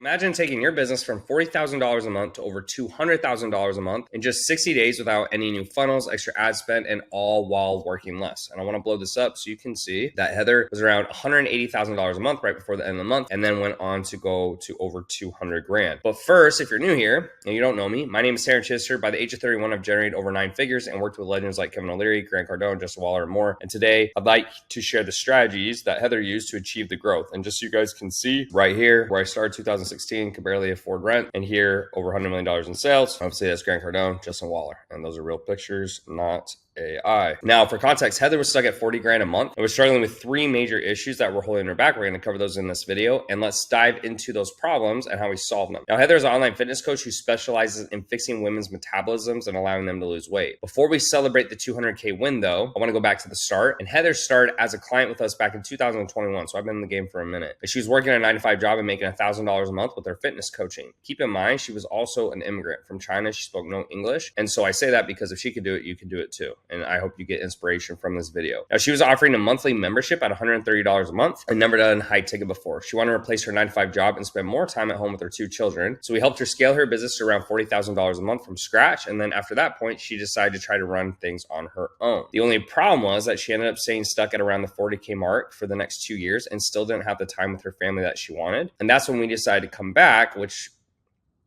Imagine taking your business from $40,000 a month to over $200,000 a month in just 60 days without any new funnels, extra ad spend, and all while working less. And I want to blow this up so you can see that Heather was around $180,000 a month right before the end of the month, and then went on to go to over 200 grand. But first, if you're new here and you don't know me, my name is James Chidester. By the age of 31, I've generated over 9 figures and worked with legends like Kevin O'Leary, Grant Cardone, Justin Waller, and more. And today, I'd like to share the strategies that Heather used to achieve the growth. And just so you guys can see right here, where I started 2016, could barely afford rent, and here over $100 million in sales. Obviously, that's Grant Cardone, Justin Waller, and those are real pictures, not AI. Now, for context, Heather was stuck at 40 grand a month and was struggling with 3 major issues that were holding her back. We're going to cover those in this video, and let's dive into those problems and how we solve them. Now, Heather is an online fitness coach who specializes in fixing women's metabolisms and allowing them to lose weight. Before we celebrate the 200K win, though, I want to go back to the start. And Heather started as a client with us back in 2021, so I've been in the game for a minute. And she was working a 9-to-5 job and making $1,000 a month with her fitness coaching. Keep in mind, she was also an immigrant from China. She spoke no English, and so I say that because if she could do it, you can do it too. And I hope you get inspiration from this video. Now, she was offering a monthly membership at $130 a month and never done high ticket before. She wanted to replace her 9-to-5 job and spend more time at home with her 2 children. So we helped her scale her business to around $40,000 a month from scratch. And then after that point, she decided to try to run things on her own. The only problem was that she ended up staying stuck at around the 40K mark for the next 2 years and still didn't have the time with her family that she wanted. And that's when we decided to come back, which,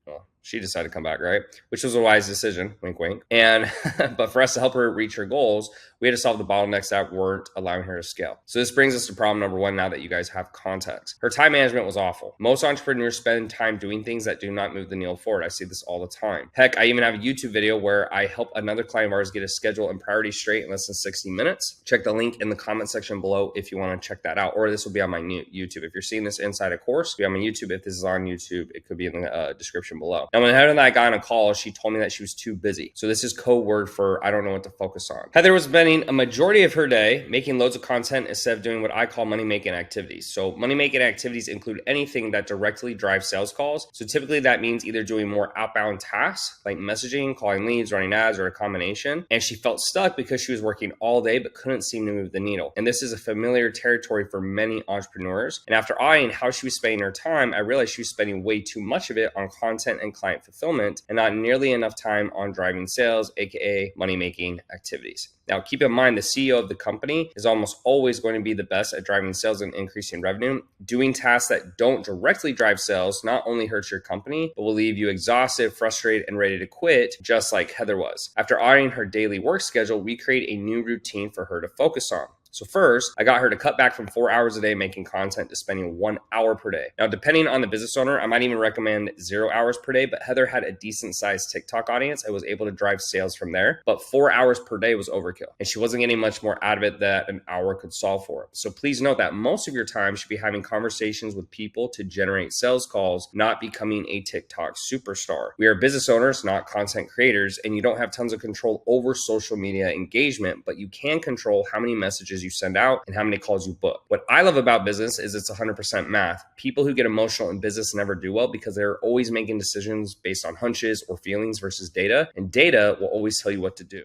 well, she decided to come back, right? Which was a wise decision, wink, wink. And, but for us to help her reach her goals, we had to solve the bottlenecks that weren't allowing her to scale. So this brings us to problem number 1 now that you guys have context. Her time management was awful. Most entrepreneurs spend time doing things that do not move the needle forward. I see this all the time. Heck, I even have a YouTube video where I help another client of ours get a schedule and priority straight in less than 60 minutes. Check the link in the comment section below if you want to check that out, or this will be on my new YouTube. If you're seeing this inside a course, it'll be on my YouTube. If this is on YouTube, it could be in the description below. Now, when Heather and I got on a call, she told me that she was too busy. So this is code word for I don't know what to focus on. Heather was spending a majority of her day making loads of content instead of doing what I call money-making activities. So money-making activities include anything that directly drives sales calls. So typically that means either doing more outbound tasks like messaging, calling leads, running ads, or a combination. And she felt stuck because she was working all day but couldn't seem to move the needle. And this is a familiar territory for many entrepreneurs. And after eyeing how she was spending her time, I realized she was spending way too much of it on content and client fulfillment and not nearly enough time on driving sales, aka money-making activities. Now, keep in mind, the CEO of the company is almost always going to be the best at driving sales and increasing revenue. Doing tasks that don't directly drive sales not only hurts your company, but will leave you exhausted, frustrated, and ready to quit, just like Heather was. After eyeing her daily work schedule, we create a new routine for her to focus on. So first, I got her to cut back from 4 hours a day making content to spending 1 hour per day. Now, depending on the business owner, I might even recommend 0 hours per day, but Heather had a decent sized TikTok audience. I was able to drive sales from there, but 4 hours per day was overkill, and she wasn't getting much more out of it that an hour could solve for. So please note that most of your time should be having conversations with people to generate sales calls, not becoming a TikTok superstar. We are business owners, not content creators, and you don't have tons of control over social media engagement, but you can control how many messages you send out and how many calls you book. What I love about business is it's 100% math. People who get emotional in business never do well because they're always making decisions based on hunches or feelings versus data, and data will always tell you what to do.